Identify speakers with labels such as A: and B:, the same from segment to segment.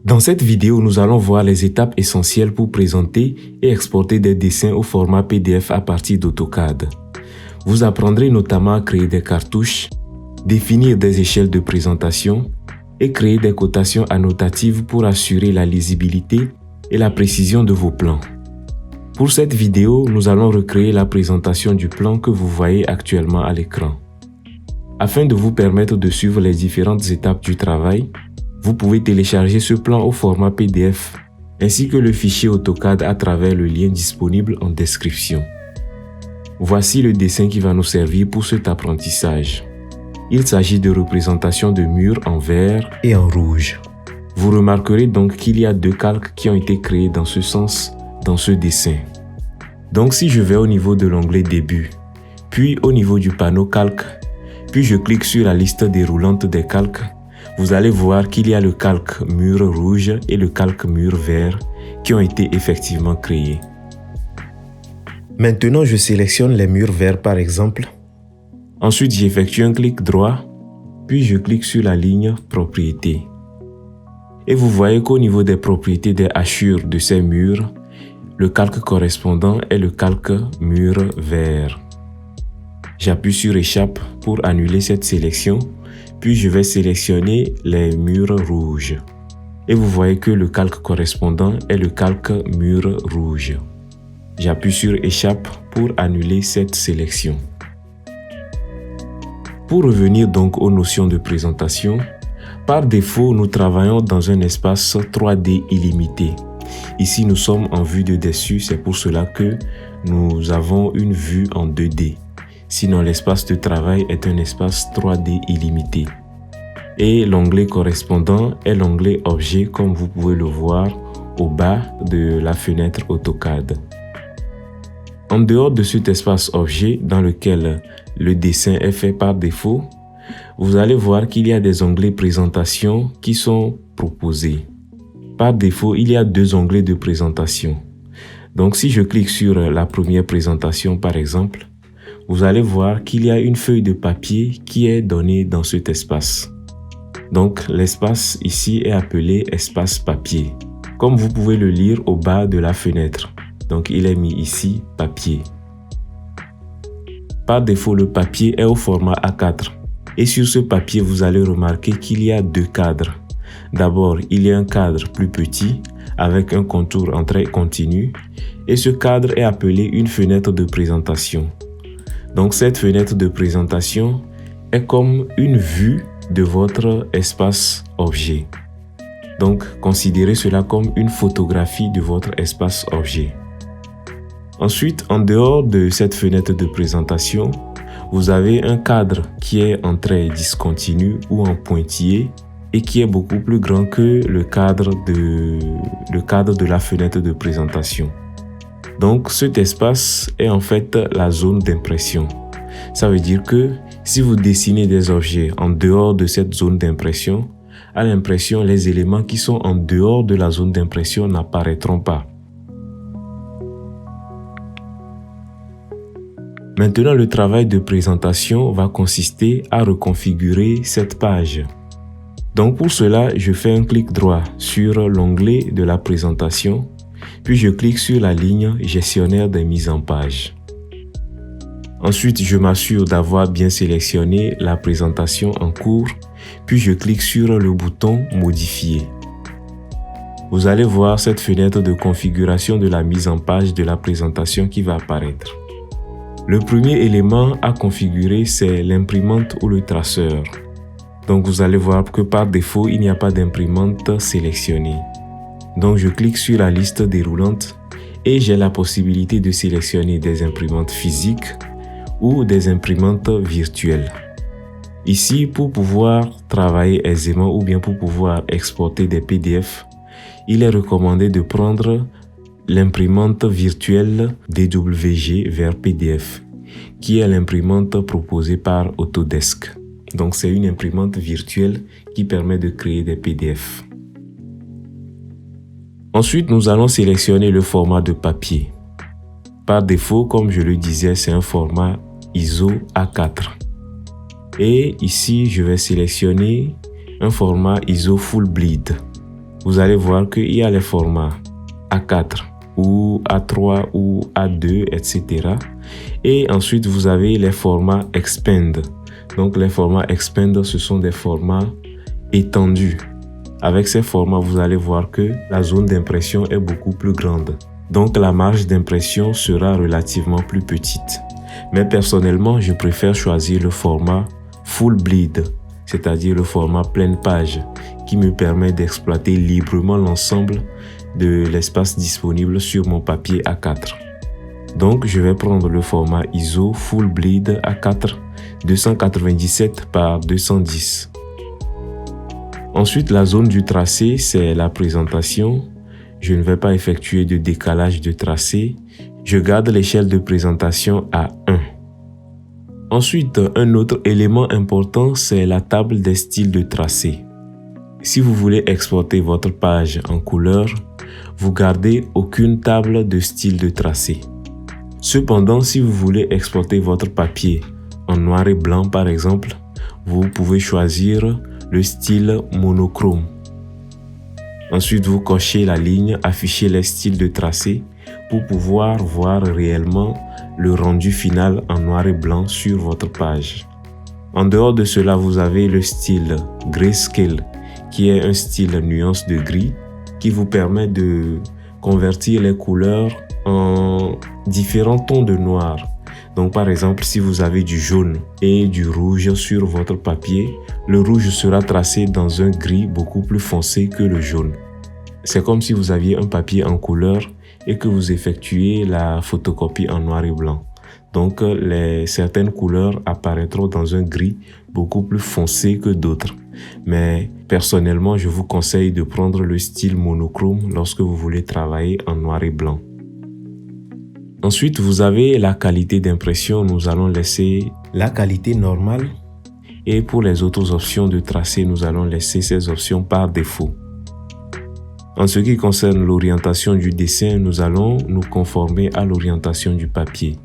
A: Dans cette vidéo, nous allons voir les étapes essentielles pour présenter et exporter des dessins au format PDF à partir d'AutoCAD. Vous apprendrez notamment à créer des cartouches, définir des échelles de présentation et créer des cotations annotatives pour assurer la lisibilité et la précision de vos plans. Pour cette vidéo, nous allons recréer la présentation du plan que vous voyez actuellement à l'écran. Afin de vous permettre de suivre les différentes étapes du travail, vous pouvez télécharger ce plan au format PDF, ainsi que le fichier AutoCAD à travers le lien disponible en description. Voici le dessin qui va nous servir pour cet apprentissage. Il s'agit de représentations de murs en vert et en rouge. Vous remarquerez donc qu'il y a deux calques qui ont été créés dans ce sens dans ce dessin. Donc si je vais au niveau de l'onglet Début, puis au niveau du panneau Calque, puis je clique sur la liste déroulante des calques, vous allez voir qu'il y a le calque mur rouge et le calque mur vert qui ont été effectivement créés. Maintenant, je sélectionne les murs verts par exemple. Ensuite, j'effectue un clic droit, puis je clique sur la ligne Propriétés. Et vous voyez qu'au niveau des propriétés des hachures de ces murs, le calque correspondant est le calque mur vert. J'appuie sur Échappe pour annuler cette sélection, puis je vais sélectionner les murs rouges. Et vous voyez que le calque correspondant est le calque mur rouge. J'appuie sur Échappe pour annuler cette sélection. Pour revenir donc aux notions de présentation, par défaut, nous travaillons dans un espace 3D illimité. Ici, nous sommes en vue de dessus, c'est pour cela que nous avons une vue en 2D. Sinon, l'espace de travail est un espace 3D illimité. Et l'onglet correspondant est l'onglet Objet, comme vous pouvez le voir au bas de la fenêtre AutoCAD. En dehors de cet espace Objet, dans lequel le dessin est fait par défaut, vous allez voir qu'il y a des onglets Présentation qui sont proposés. Par défaut, il y a deux onglets de présentation. Donc, si je clique sur la première présentation, par exemple, vous allez voir qu'il y a une feuille de papier qui est donnée dans cet espace. Donc, l'espace ici est appelé espace papier, comme vous pouvez le lire au bas de la fenêtre. Donc, il est mis ici, papier. Par défaut, le papier est au format A4. Et sur ce papier, vous allez remarquer qu'il y a deux cadres. D'abord, il y a un cadre plus petit avec un contour en trait continu et ce cadre est appelé une fenêtre de présentation. Donc cette fenêtre de présentation est comme une vue de votre espace objet. Donc considérez cela comme une photographie de votre espace objet. Ensuite, en dehors de cette fenêtre de présentation, vous avez un cadre qui est en trait discontinu ou en pointillé et qui est beaucoup plus grand que le cadre de la fenêtre de présentation. Donc cet espace est en fait la zone d'impression. Ça veut dire que si vous dessinez des objets en dehors de cette zone d'impression, à l'impression, les éléments qui sont en dehors de la zone d'impression n'apparaîtront pas. Maintenant, le travail de présentation va consister à reconfigurer cette page. Donc pour cela, je fais un clic droit sur l'onglet de la présentation, puis je clique sur la ligne Gestionnaire des mises en page. Ensuite, je m'assure d'avoir bien sélectionné la présentation en cours, puis je clique sur le bouton Modifier. Vous allez voir cette fenêtre de configuration de la mise en page de la présentation qui va apparaître. Le premier élément à configurer, c'est l'imprimante ou le traceur. Donc vous allez voir que par défaut, il n'y a pas d'imprimante sélectionnée. Donc je clique sur la liste déroulante et j'ai la possibilité de sélectionner des imprimantes physiques ou des imprimantes virtuelles. Ici, pour pouvoir travailler aisément ou bien pour pouvoir exporter des PDF, il est recommandé de prendre l'imprimante virtuelle DWG vers PDF, qui est l'imprimante proposée par Autodesk. Donc c'est une imprimante virtuelle qui permet de créer des PDF. Ensuite, nous allons sélectionner le format de papier. Par défaut, comme je le disais, c'est un format ISO A4. Et ici, je vais sélectionner un format ISO Full Bleed. vous allez voir qu'il y a les formats A4 ou A3 ou A2, etc. Et ensuite, vous avez les formats Expand. Donc, les formats Expand, ce sont des formats étendus. Avec ces formats, vous allez voir que la zone d'impression est beaucoup plus grande. Donc, la marge d'impression sera relativement plus petite. Mais personnellement, je préfère choisir le format Full Bleed, c'est-à-dire le format pleine page, qui me permet d'exploiter librement l'ensemble de l'espace disponible sur mon papier A4. Donc, je vais prendre le format ISO Full Bleed A4 297 par 210. Ensuite, la zone du tracé, c'est la présentation. Je ne vais pas effectuer de décalage de tracé. Je garde l'échelle de présentation à 1. Ensuite, un autre élément important, c'est la table des styles de tracé. Si vous voulez exporter votre page en couleur, vous gardez aucune table de style de tracé. Cependant, si vous voulez exporter votre papier en noir et blanc par exemple, vous pouvez choisir le style monochrome. Ensuite, vous cochez la ligne afficher les styles de tracé pour pouvoir voir réellement le rendu final en noir et blanc sur votre page. En dehors de cela, vous avez le style Grayscale, qui est un style nuance de gris qui vous permet de convertir les couleurs en différents tons de noir. Donc par exemple, si vous avez du jaune et du rouge sur votre papier, le rouge sera tracé dans un gris beaucoup plus foncé que le jaune. C'est comme si vous aviez un papier en couleur et que vous effectuez la photocopie en noir et blanc. Donc certaines couleurs apparaîtront dans un gris beaucoup plus foncé que d'autres. Mais personnellement, je vous conseille de prendre le style monochrome lorsque vous voulez travailler en noir et blanc. Ensuite, vous avez la qualité d'impression. Nous allons laisser la qualité normale. Et pour les autres options de tracé, nous allons laisser ces options par défaut. En ce qui concerne l'orientation du dessin, nous allons nous conformer à l'orientation du papier.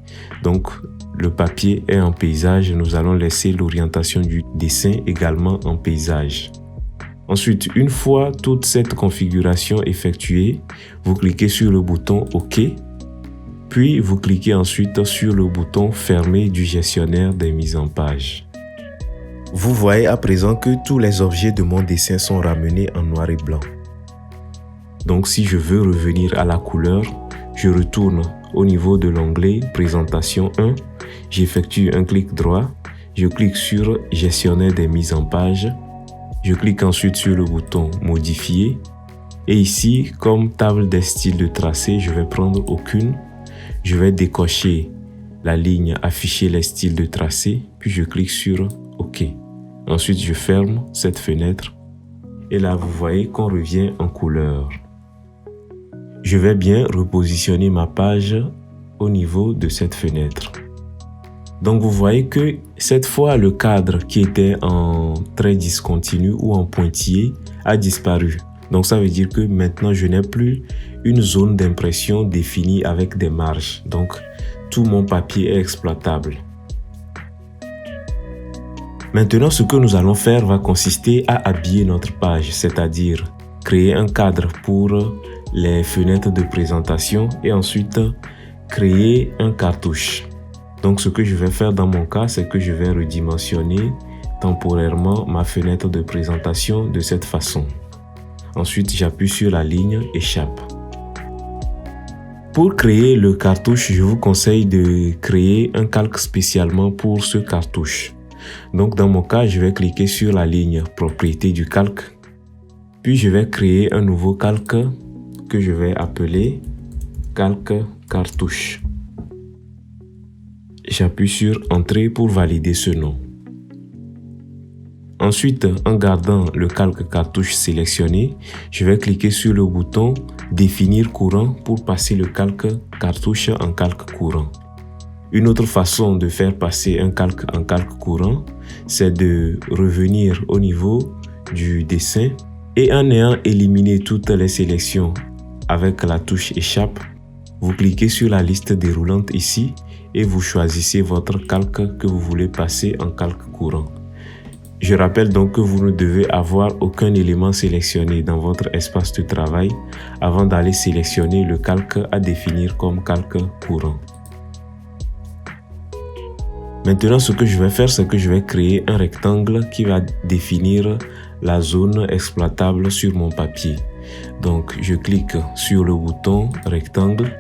A: Donc, le papier est en paysage, nous allons laisser l'orientation du dessin également en paysage. Ensuite, une fois toute cette configuration effectuée, vous cliquez sur le bouton OK, puis vous cliquez ensuite sur le bouton Fermer du gestionnaire des mises en page. Vous voyez à présent que tous les objets de mon dessin sont ramenés en noir et blanc. Donc si je veux revenir à la couleur, je retourne au niveau de l'onglet Présentation 1, j'effectue un clic droit, je clique sur Gestionnaire des mises en page, je clique ensuite sur le bouton Modifier et ici, comme table des styles de tracé, je vais prendre aucune, je vais décocher la ligne Afficher les styles de tracé, puis je clique sur OK. Ensuite, je ferme cette fenêtre et là, vous voyez qu'on revient en couleur. Je vais bien repositionner ma page au niveau de cette fenêtre. Donc vous voyez que cette fois le cadre qui était en trait discontinu ou en pointillé a disparu. Donc ça veut dire que maintenant je n'ai plus une zone d'impression définie avec des marges. Donc tout mon papier est exploitable. Maintenant ce que nous allons faire va consister à habiller notre page, c'est-à-dire créer un cadre pour les fenêtres de présentation et ensuite créer un cartouche. Donc ce que je vais faire dans mon cas, c'est que je vais redimensionner temporairement ma fenêtre de présentation de cette façon. Ensuite, j'appuie sur la ligne Échappe. Pour créer le cartouche, je vous conseille de créer un calque spécialement pour ce cartouche. Donc dans mon cas, je vais cliquer sur la ligne Propriétés du calque. Puis je vais créer un nouveau calque que je vais appeler calque cartouche. J'appuie sur Entrée pour valider ce nom. Ensuite, en gardant le calque cartouche sélectionné, je vais cliquer sur le bouton Définir courant pour passer le calque cartouche en calque courant. Une autre façon de faire passer un calque en calque courant, c'est de revenir au niveau du dessin et en ayant éliminé toutes les sélections avec la touche Échappe, vous cliquez sur la liste déroulante ici et vous choisissez votre calque que vous voulez passer en calque courant. Je rappelle donc que vous ne devez avoir aucun élément sélectionné dans votre espace de travail avant d'aller sélectionner le calque à définir comme calque courant. Maintenant, ce que je vais faire, c'est que je vais créer un rectangle qui va définir la zone exploitable sur mon papier. Donc, je clique sur le bouton rectangle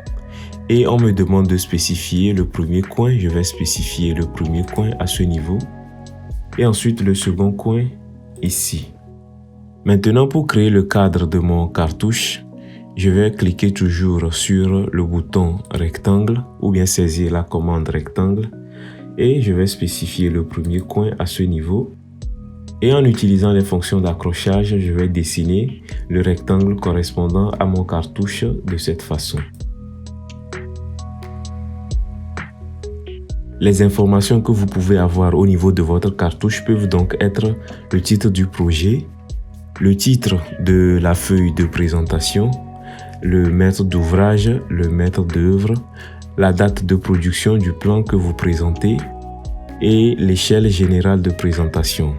A: et on me demande de spécifier le premier coin. Je vais spécifier le premier coin à ce niveau et ensuite le second coin ici. Maintenant, pour créer le cadre de mon cartouche, je vais cliquer toujours sur le bouton rectangle ou bien saisir la commande rectangle et je vais spécifier le premier coin à ce niveau. Et en utilisant les fonctions d'accrochage, je vais dessiner le rectangle correspondant à mon cartouche de cette façon. Les informations que vous pouvez avoir au niveau de votre cartouche peuvent donc être le titre du projet, le titre de la feuille de présentation, le maître d'ouvrage, le maître d'œuvre, la date de production du plan que vous présentez et l'échelle générale de présentation.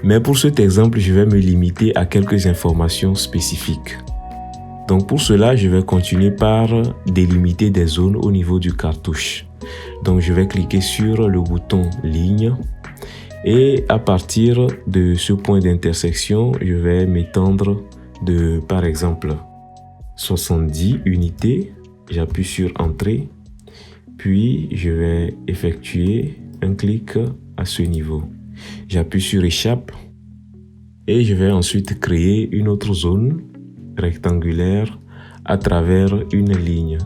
A: Mais pour cet exemple, je vais me limiter à quelques informations spécifiques. Donc pour cela, je vais continuer par délimiter des zones au niveau du cartouche. Donc je vais cliquer sur le bouton ligne et à partir de ce point d'intersection, je vais m'étendre de par exemple 70 unités. J'appuie sur entrée, puis je vais effectuer un clic à ce niveau. J'appuie sur échappe et je vais ensuite créer une autre zone rectangulaire à travers une ligne.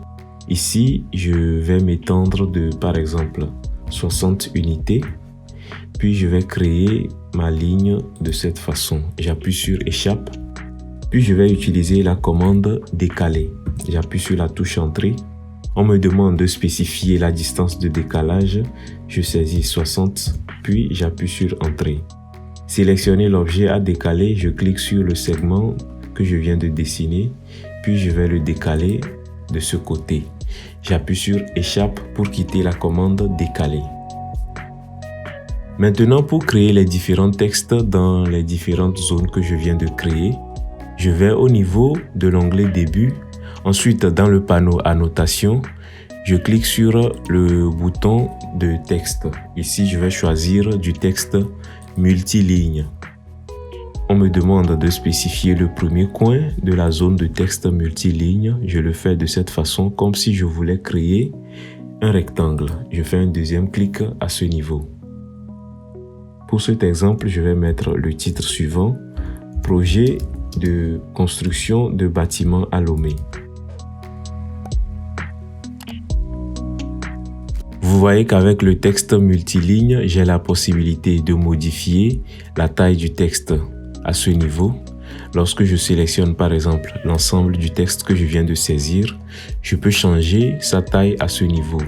A: Ici, je vais m'étendre de par exemple 60 unités, puis je vais créer ma ligne de cette façon. J'appuie sur échappe, puis je vais utiliser la commande décaler. J'appuie sur la touche entrée. On me demande de spécifier la distance de décalage. Je saisis 60, puis j'appuie sur entrée. Sélectionner l'objet à décaler, je clique sur le segment que je viens de dessiner, puis je vais le décaler de ce côté. J'appuie sur échappe pour quitter la commande décaler. Maintenant, pour créer les différents textes dans les différentes zones que je viens de créer, je vais au niveau de l'onglet début. Ensuite, dans le panneau annotation, je clique sur le bouton de texte. Ici, je vais choisir du texte multiligne. On me demande de spécifier le premier coin de la zone de texte multiligne. Je le fais de cette façon comme si je voulais créer un rectangle. Je fais un deuxième clic à ce niveau. Pour cet exemple, je vais mettre le titre suivant: Projet de construction de bâtiments à Lomé. Vous voyez qu'avec le texte multiligne, j'ai la possibilité de modifier la taille du texte à ce niveau. Lorsque je sélectionne par exemple l'ensemble du texte que je viens de saisir, je peux changer sa taille à ce niveau.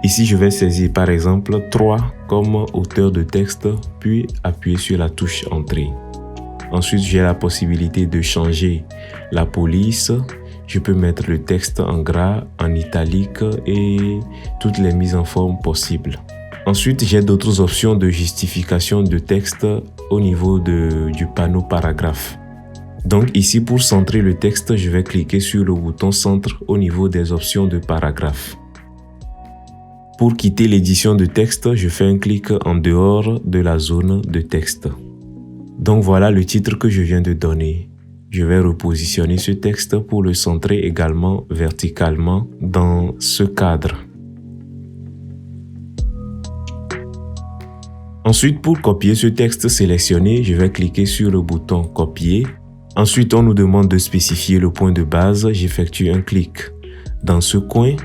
A: Ici, je vais saisir par exemple 3 comme hauteur de texte, puis appuyer sur la touche entrée. Ensuite, j'ai la possibilité de changer la police. Je peux mettre le texte en gras, en italique et toutes les mises en forme possibles. Ensuite, j'ai d'autres options de justification de texte au niveau du panneau paragraphe. Donc ici, pour centrer le texte, je vais cliquer sur le bouton centre au niveau des options de paragraphe. Pour quitter l'édition de texte, je fais un clic en dehors de la zone de texte. Donc voilà le titre que je viens de donner. Je vais repositionner ce texte pour le centrer également verticalement dans ce cadre. Ensuite, pour copier ce texte sélectionné, je vais cliquer sur le bouton copier. Ensuite, on nous demande de spécifier le point de base. J'effectue un clic dans ce coin.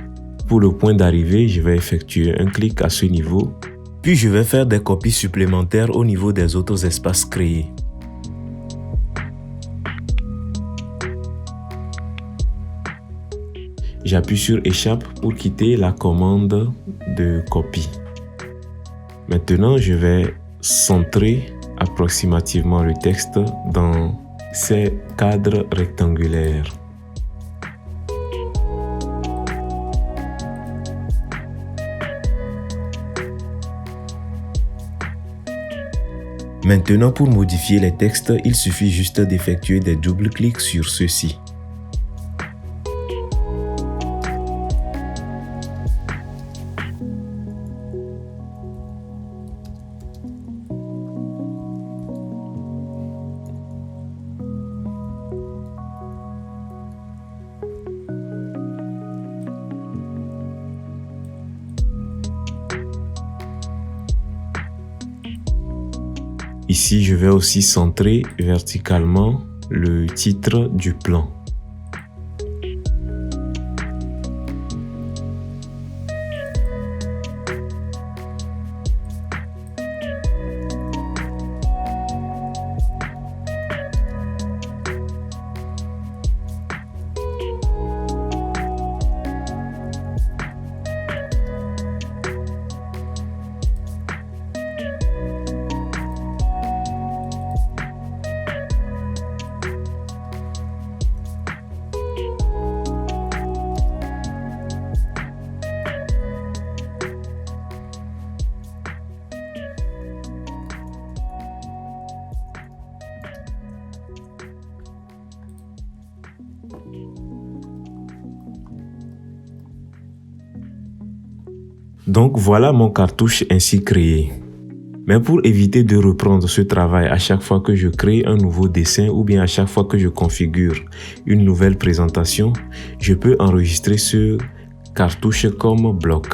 A: Pour le point d'arrivée, je vais effectuer un clic à ce niveau. Puis je vais faire des copies supplémentaires au niveau des autres espaces créés. J'appuie sur échappe pour quitter la commande de copie. Maintenant, je vais centrer approximativement le texte dans ces cadres rectangulaires. Maintenant, pour modifier les textes, il suffit juste d'effectuer des doubles-clics sur ceux-ci. Ici, je vais aussi centrer verticalement le titre du plan. Donc voilà mon cartouche ainsi créé. Mais pour éviter de reprendre ce travail à chaque fois que je crée un nouveau dessin ou bien à chaque fois que je configure une nouvelle présentation, je peux enregistrer ce cartouche comme bloc.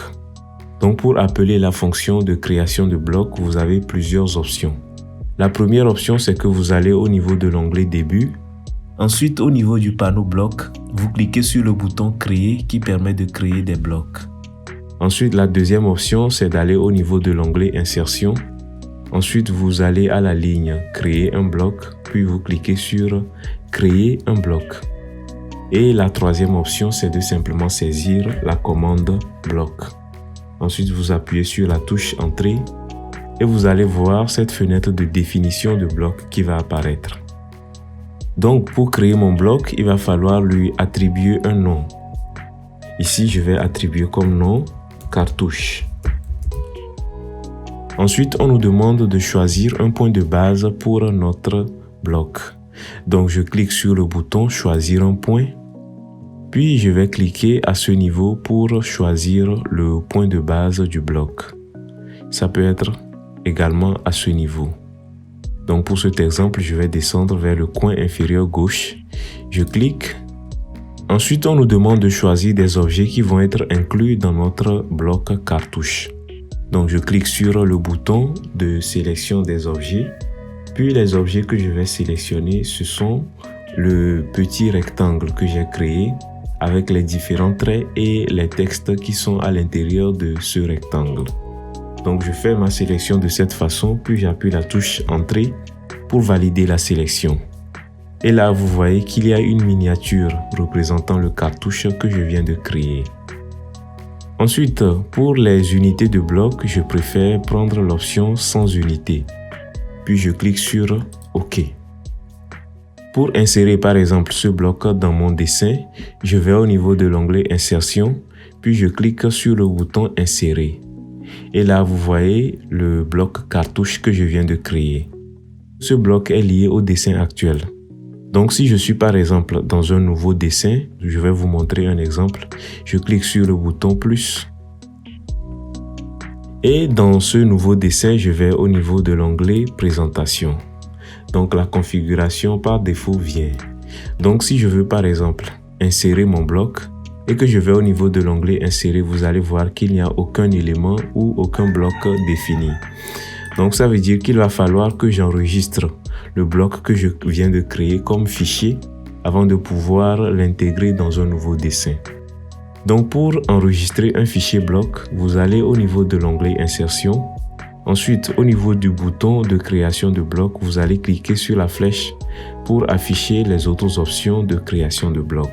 A: Donc pour appeler la fonction de création de bloc, vous avez plusieurs options. La première option, c'est que vous allez au niveau de l'onglet Début. Ensuite, au niveau du panneau bloc, vous cliquez sur le bouton Créer qui permet de créer des blocs. Ensuite, la deuxième option, c'est d'aller au niveau de l'onglet Insertion. Ensuite, vous allez à la ligne Créer un bloc, puis vous cliquez sur Créer un bloc. Et la troisième option, c'est de simplement saisir la commande bloc. Ensuite, vous appuyez sur la touche Entrée et vous allez voir cette fenêtre de définition de bloc qui va apparaître. Donc, pour créer mon bloc, il va falloir lui attribuer un nom. Ici, je vais attribuer comme nom cartouche. Ensuite, on nous demande de choisir un point de base pour notre bloc. Donc, je clique sur le bouton Choisir un point. Puis, je vais cliquer à ce niveau pour choisir le point de base du bloc. Ça peut être également à ce niveau. Donc, pour cet exemple, je vais descendre vers le coin inférieur gauche. Je clique. Ensuite, on nous demande de choisir des objets qui vont être inclus dans notre bloc cartouche. Donc, je clique sur le bouton de sélection des objets. Puis, les objets que je vais sélectionner, ce sont le petit rectangle que j'ai créé avec les différents traits et les textes qui sont à l'intérieur de ce rectangle. Donc, je fais ma sélection de cette façon, puis j'appuie la touche Entrée pour valider la sélection. Et là, vous voyez qu'il y a une miniature représentant le cartouche que je viens de créer. Ensuite, pour les unités de bloc, je préfère prendre l'option sans unité. Puis je clique sur OK. Pour insérer par exemple ce bloc dans mon dessin, je vais au niveau de l'onglet Insertion, puis je clique sur le bouton Insérer. Et là, vous voyez le bloc cartouche que je viens de créer. Ce bloc est lié au dessin actuel. Donc, si je suis par exemple dans un nouveau dessin, je vais vous montrer un exemple. Je clique sur le bouton plus. Et dans ce nouveau dessin, je vais au niveau de l'onglet Présentation. Donc, la configuration par défaut vient. Donc, si je veux par exemple insérer mon bloc et que je vais au niveau de l'onglet Insérer, vous allez voir qu'il n'y a aucun élément ou aucun bloc défini. Donc, ça veut dire qu'il va falloir que j'enregistre le bloc que je viens de créer comme fichier avant de pouvoir l'intégrer dans un nouveau dessin. Donc, pour enregistrer un fichier bloc, vous allez au niveau de l'onglet Insertion. Ensuite, au niveau du bouton de création de bloc, vous allez cliquer sur la flèche pour afficher les autres options de création de bloc.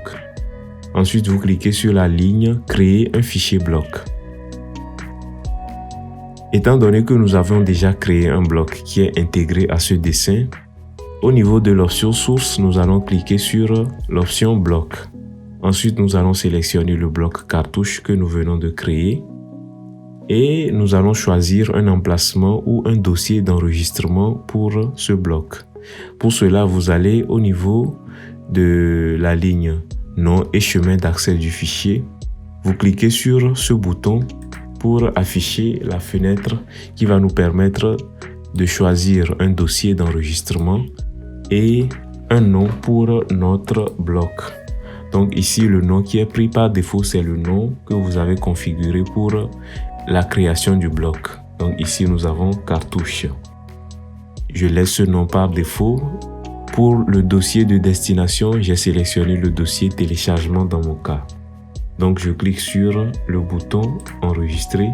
A: Ensuite, vous cliquez sur la ligne Créer un fichier bloc. Étant donné que nous avons déjà créé un bloc qui est intégré à ce dessin, au niveau de l'option source, nous allons cliquer sur l'option bloc. Ensuite, nous allons sélectionner le bloc cartouche que nous venons de créer. Et nous allons choisir un emplacement ou un dossier d'enregistrement pour ce bloc. Pour cela, vous allez au niveau de la ligne nom et chemin d'accès du fichier. Vous cliquez sur ce bouton pour afficher la fenêtre qui va nous permettre de choisir un dossier d'enregistrement et un nom pour notre bloc. Donc ici, le nom qui est pris par défaut, c'est le nom que vous avez configuré pour la création du bloc. Donc ici, nous avons cartouche. Je laisse ce nom par défaut. Pour le dossier de destination, j'ai sélectionné le dossier téléchargement dans mon cas. Donc je clique sur le bouton enregistrer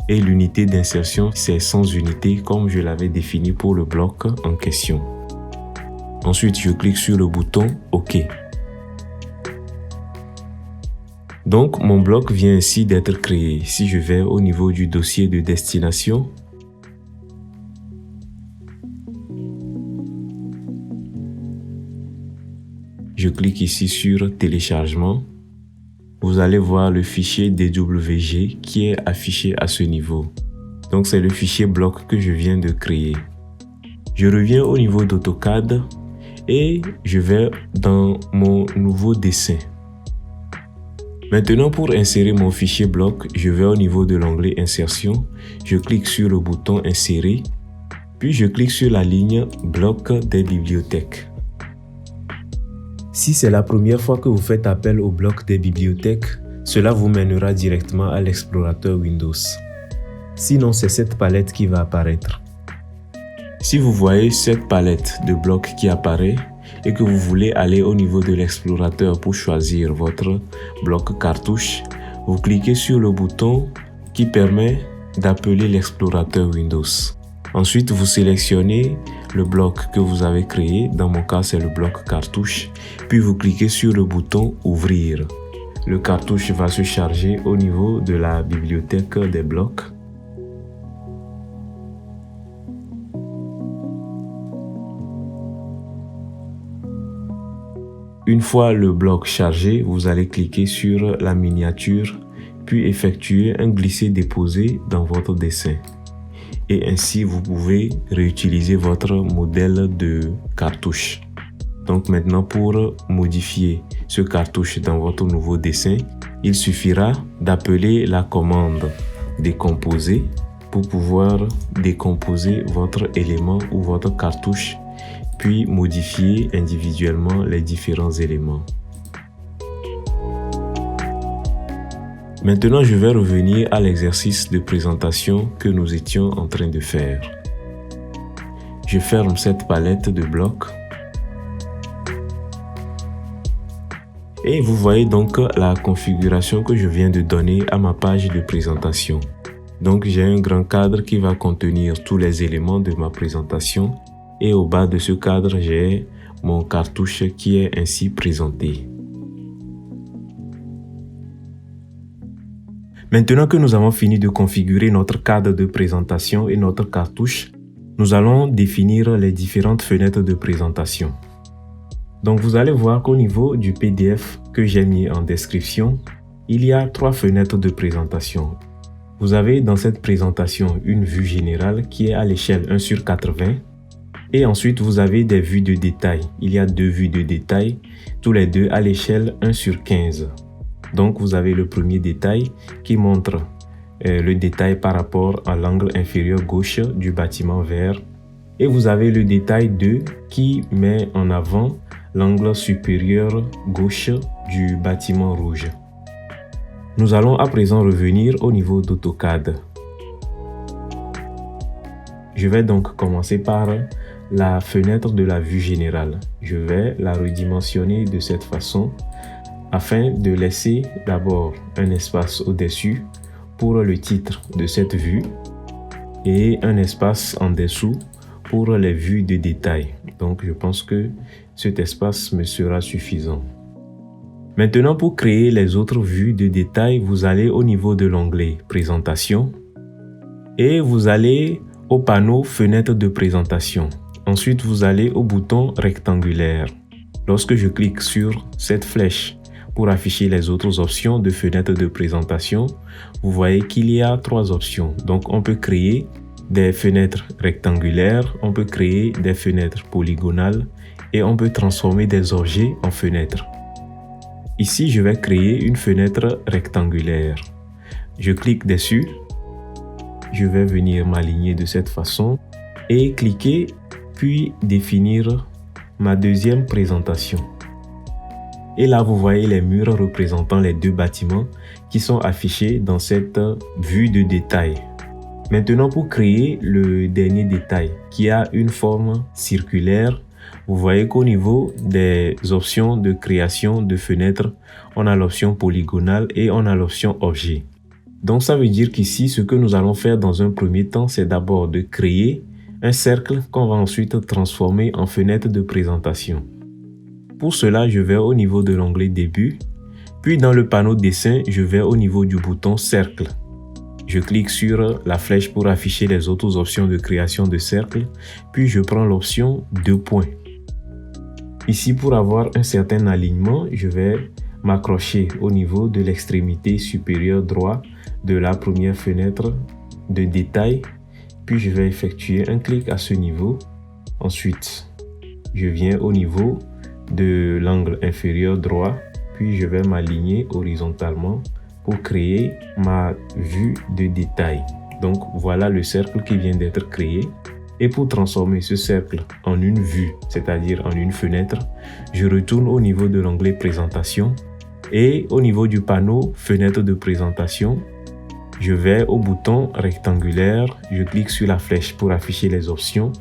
A: et l'unité d'insertion, c'est 100 unités comme je l'avais défini pour le bloc en question. Ensuite, je clique sur le bouton OK. Donc, mon bloc vient ainsi d'être créé. Si je vais au niveau du dossier de destination, je clique ici sur téléchargement. Vous allez voir le fichier DWG qui est affiché à ce niveau. Donc, c'est le fichier bloc que je viens de créer. Je reviens au niveau d'AutoCAD et je vais dans mon nouveau dessin. Maintenant, pour insérer mon fichier bloc, je vais au niveau de l'onglet Insertion. Je clique sur le bouton Insérer, puis je clique sur la ligne Bloc des bibliothèques. Si c'est la première fois que vous faites appel au bloc des bibliothèques, cela vous mènera directement à l'explorateur Windows. Sinon, c'est cette palette qui va apparaître. Si vous voyez cette palette de blocs qui apparaît et que vous voulez aller au niveau de l'explorateur pour choisir votre bloc cartouche, vous cliquez sur le bouton qui permet d'appeler l'explorateur Windows. Ensuite, vous sélectionnez le bloc que vous avez créé. Dans mon cas, c'est le bloc cartouche. Puis vous cliquez sur le bouton Ouvrir. Le cartouche va se charger au niveau de la bibliothèque des blocs. Une fois le bloc chargé, vous allez cliquer sur la miniature, puis effectuer un glisser-déposer dans votre dessin. Et ainsi, vous pouvez réutiliser votre modèle de cartouche. Donc maintenant, pour modifier ce cartouche dans votre nouveau dessin, il suffira d'appeler la commande décomposer pour pouvoir décomposer votre élément ou votre cartouche, puis modifier individuellement les différents éléments. Maintenant, je vais revenir à l'exercice de présentation que nous étions en train de faire. Je ferme cette palette de blocs. Et vous voyez donc la configuration que je viens de donner à ma page de présentation. Donc, j'ai un grand cadre qui va contenir tous les éléments de ma présentation. Et au bas de ce cadre, j'ai mon cartouche qui est ainsi présenté. Maintenant que nous avons fini de configurer notre cadre de présentation et notre cartouche, nous allons définir les différentes fenêtres de présentation. Donc vous allez voir qu'au niveau du PDF que j'ai mis en description, il y a 3 fenêtres de présentation. Vous avez dans cette présentation une vue générale qui est à l'échelle 1/80. Et ensuite, vous avez des vues de détail. Il y a 2 vues de détail, tous les deux à l'échelle 1/15. Donc, vous avez le premier détail qui montre le détail par rapport à l'angle inférieur gauche du bâtiment vert. Et vous avez le détail 2 qui met en avant l'angle supérieur gauche du bâtiment rouge. Nous allons à présent revenir au niveau d'AutoCAD. Je vais donc commencer par la fenêtre de la vue générale. Je vais la redimensionner de cette façon afin de laisser d'abord un espace au-dessus pour le titre de cette vue et un espace en dessous pour les vues de détail. Donc je pense que cet espace me sera suffisant. Maintenant, pour créer les autres vues de détail, vous allez au niveau de l'onglet Présentation et vous allez au panneau Fenêtre de présentation. Ensuite, vous allez au bouton rectangulaire. Lorsque je clique sur cette flèche pour afficher les autres options de fenêtre de présentation, vous voyez qu'il y a 3 options. Donc, on peut créer des fenêtres rectangulaires, on peut créer des fenêtres polygonales et on peut transformer des objets en fenêtres. Ici, je vais créer une fenêtre rectangulaire. Je clique dessus. Je vais venir m'aligner de cette façon et cliquer, puis définir ma deuxième présentation. Et là, vous voyez les murs représentant les 2 bâtiments qui sont affichés dans cette vue de détail. Maintenant, pour créer le dernier détail qui a une forme circulaire, vous voyez qu'au niveau des options de création de fenêtres, on a l'option polygonale et on a l'option objet. Donc, ça veut dire qu'ici, ce que nous allons faire dans un premier temps, c'est d'abord de créer un cercle qu'on va ensuite transformer en fenêtre de présentation. Pour cela, je vais au niveau de l'onglet Début, puis dans le panneau Dessin, je vais au niveau du bouton Cercle. Je clique sur la flèche pour afficher les autres options de création de cercle, puis je prends l'option 2 points. Ici, pour avoir un certain alignement, je vais m'accrocher au niveau de l'extrémité supérieure droite de la première fenêtre de détail, puis je vais effectuer un clic à ce niveau. Ensuite, je viens au niveau de l'angle inférieur droit, puis je vais m'aligner horizontalement pour créer ma vue de détail. Donc voilà le cercle qui vient d'être créé. Et pour transformer ce cercle en une vue, c'est-à-dire en une fenêtre, je retourne au niveau de l'onglet Présentation et au niveau du panneau Fenêtre de présentation, je vais au bouton rectangulaire, je clique sur la flèche pour afficher les options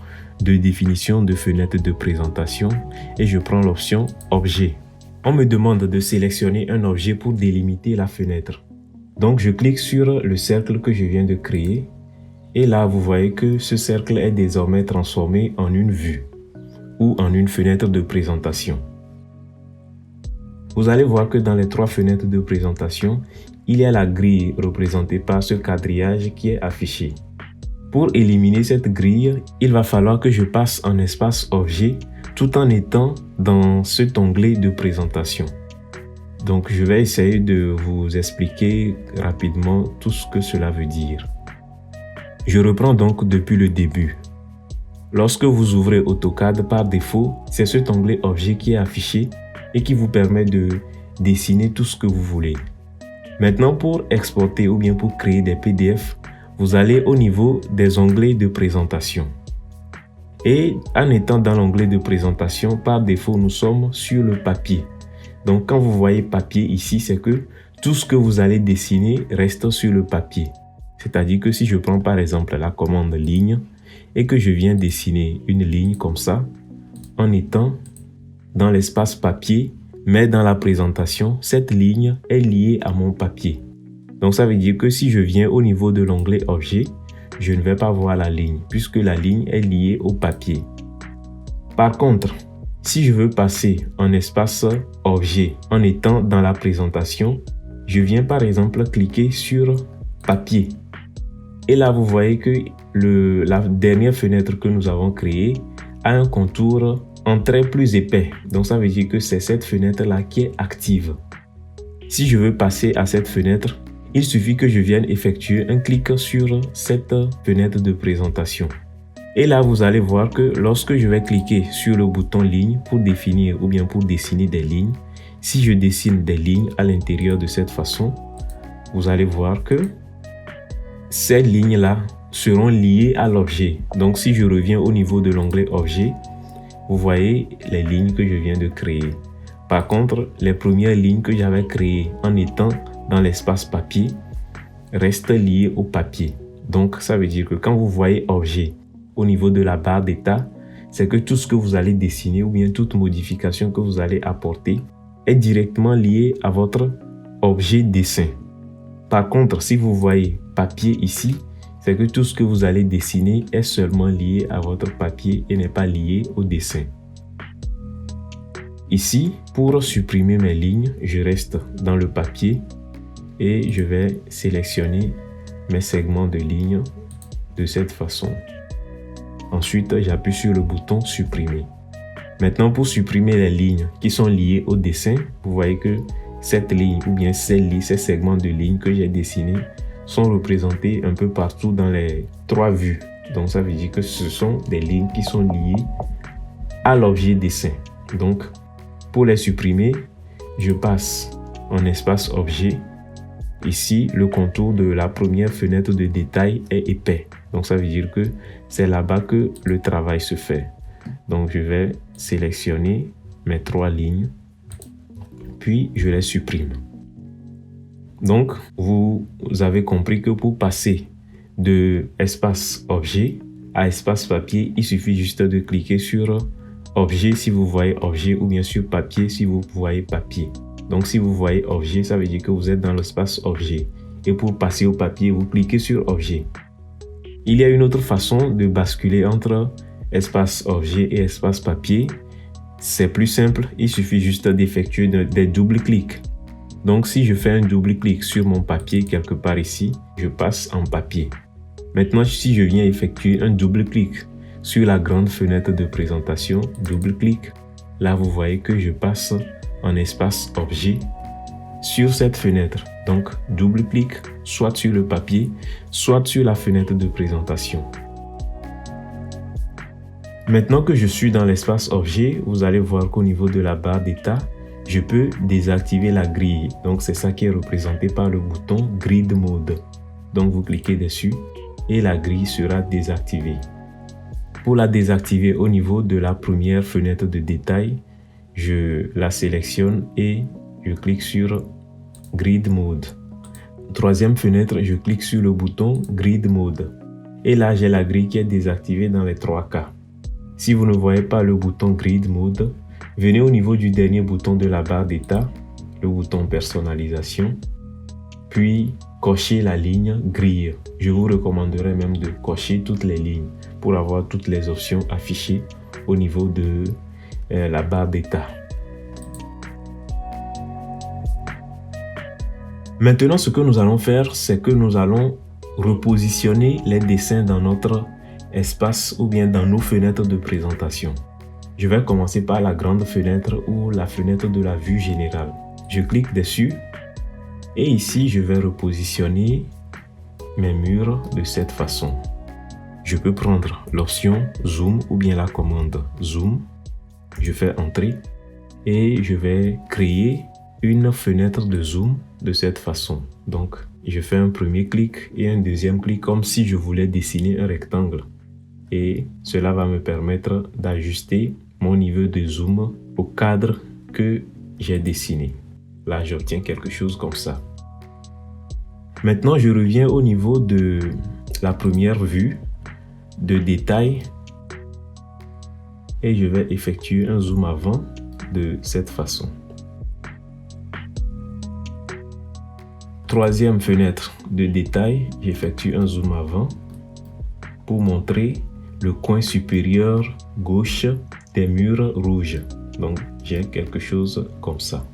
A: de définition de fenêtre de présentation et je prends l'option Objet. On me demande de sélectionner un objet pour délimiter la fenêtre. Donc je clique sur le cercle que je viens de créer et là vous voyez que ce cercle est désormais transformé en une vue ou en une fenêtre de présentation. Vous allez voir que dans les 3 fenêtres de présentation, il y a la grille représentée par ce quadrillage qui est affiché. Pour éliminer cette grille, il va falloir que je passe en espace objet tout en étant dans cet onglet de présentation. Donc je vais essayer de vous expliquer rapidement tout ce que cela veut dire. Je reprends donc depuis le début. Lorsque vous ouvrez AutoCAD par défaut, c'est cet onglet objet qui est affiché et qui vous permet de dessiner tout ce que vous voulez. Maintenant, pour exporter ou bien pour créer des PDF, vous allez au niveau des onglets de présentation. Et en étant dans l'onglet de présentation, par défaut, nous sommes sur le papier. Donc, quand vous voyez papier ici, c'est que tout ce que vous allez dessiner reste sur le papier. C'est-à-dire que si je prends par exemple la commande ligne et que je viens dessiner une ligne comme ça, en étant dans l'espace papier, mais dans la présentation, cette ligne est liée à mon papier. Donc ça veut dire que si je viens au niveau de l'onglet objet, je ne vais pas voir la ligne puisque la ligne est liée au papier. Par contre, si je veux passer en espace objet en étant dans la présentation, je viens par exemple cliquer sur papier. Et là, vous voyez que la dernière fenêtre que nous avons créée a un contour en trait plus épais. Donc ça veut dire que c'est cette fenêtre-là qui est active. Si je veux passer à cette fenêtre, il suffit que je vienne effectuer un clic sur cette fenêtre de présentation. Et là, vous allez voir que lorsque je vais cliquer sur le bouton ligne pour définir ou bien pour dessiner des lignes, si je dessine des lignes à l'intérieur de cette façon, vous allez voir que ces lignes-là seront liées à l'objet. Donc si je reviens au niveau de l'onglet objet, vous voyez les lignes que je viens de créer. Par contre, les premières lignes que j'avais créées en étant dans l'espace papier restent liées au papier. Donc ça veut dire que quand vous voyez objet au niveau de la barre d'état, c'est que tout ce que vous allez dessiner ou bien toute modification que vous allez apporter est directement liée à votre objet dessin. Par contre, si vous voyez papier ici, c'est que tout ce que vous allez dessiner est seulement lié à votre papier et n'est pas lié au dessin. Ici, pour supprimer mes lignes, je reste dans le papier et je vais sélectionner mes segments de lignes de cette façon. Ensuite, j'appuie sur le bouton supprimer. Maintenant, pour supprimer les lignes qui sont liées au dessin, vous voyez que cette ligne ou bien ces segments de ligne que j'ai dessinés sont représentés un peu partout dans les 3 vues. Donc ça veut dire que ce sont des lignes qui sont liées à l'objet dessin. Donc pour les supprimer, je passe en espace objet. Ici, le contour de la première fenêtre de détail est épais. Donc ça veut dire que c'est là-bas que le travail se fait. Donc je vais sélectionner mes 3 lignes, puis je les supprime. Donc vous avez compris que pour passer de espace objet à espace papier, il suffit juste de cliquer sur objet si vous voyez objet ou bien sur papier si vous voyez papier. Donc si vous voyez objet, ça veut dire que vous êtes dans l'espace objet. Et pour passer au papier, vous cliquez sur objet. Il y a une autre façon de basculer entre espace objet et espace papier. C'est plus simple, il suffit juste d'effectuer des doubles clics. Donc si je fais un double clic sur mon papier quelque part ici, je passe en papier. Maintenant, si je viens effectuer un double clic sur la grande fenêtre de présentation, double clic, là vous voyez que je passe en espace objet sur cette fenêtre. Donc double clic soit sur le papier, soit sur la fenêtre de présentation. Maintenant que je suis dans l'espace objet, vous allez voir qu'au niveau de la barre d'état, je peux désactiver la grille. Donc c'est ça qui est représenté par le bouton Grid Mode. Donc vous cliquez dessus et la grille sera désactivée. Pour la désactiver au niveau de la première fenêtre de détail, je la sélectionne et je clique sur Grid Mode. Troisième fenêtre, je clique sur le bouton Grid Mode. Et là, j'ai la grille qui est désactivée dans les 3 cas. Si vous ne voyez pas le bouton Grid Mode, venez au niveau du dernier bouton de la barre d'état, le bouton Personnalisation, puis cochez la ligne Grille. Je vous recommanderais même de cocher toutes les lignes pour avoir toutes les options affichées au niveau de la barre d'état. Maintenant, ce que nous allons faire, c'est que nous allons repositionner les dessins dans notre espace ou bien dans nos fenêtres de présentation. Je vais commencer par la grande fenêtre ou la fenêtre de la vue générale. Je clique dessus et ici, je vais repositionner mes murs de cette façon. Je peux prendre l'option Zoom ou bien la commande Zoom. Je fais Entrée et je vais créer une fenêtre de zoom de cette façon. Donc, je fais un premier clic et un deuxième clic comme si je voulais dessiner un rectangle. Et cela va me permettre d'ajuster mon niveau de zoom au cadre que j'ai dessiné. Là, j'obtiens quelque chose comme ça. Maintenant, je reviens au niveau de la première vue de détail et je vais effectuer un zoom avant de cette façon. Troisième fenêtre de détail, j'effectue un zoom avant pour montrer le coin supérieur gauche des murs rouges. Donc, j'ai quelque chose comme ça.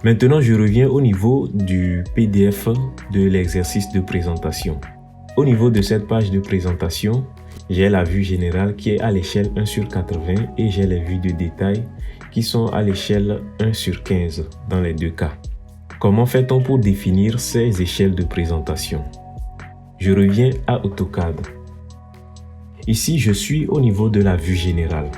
A: Maintenant, je reviens au niveau du PDF de l'exercice de présentation. Au niveau de cette page de présentation, j'ai la vue générale qui est à l'échelle 1/80 et j'ai les vues de détail qui sont à l'échelle 1/15 dans les 2 cas. Comment fait-on pour définir ces échelles de présentation? Je reviens à AutoCAD. Ici, je suis au niveau de la vue générale.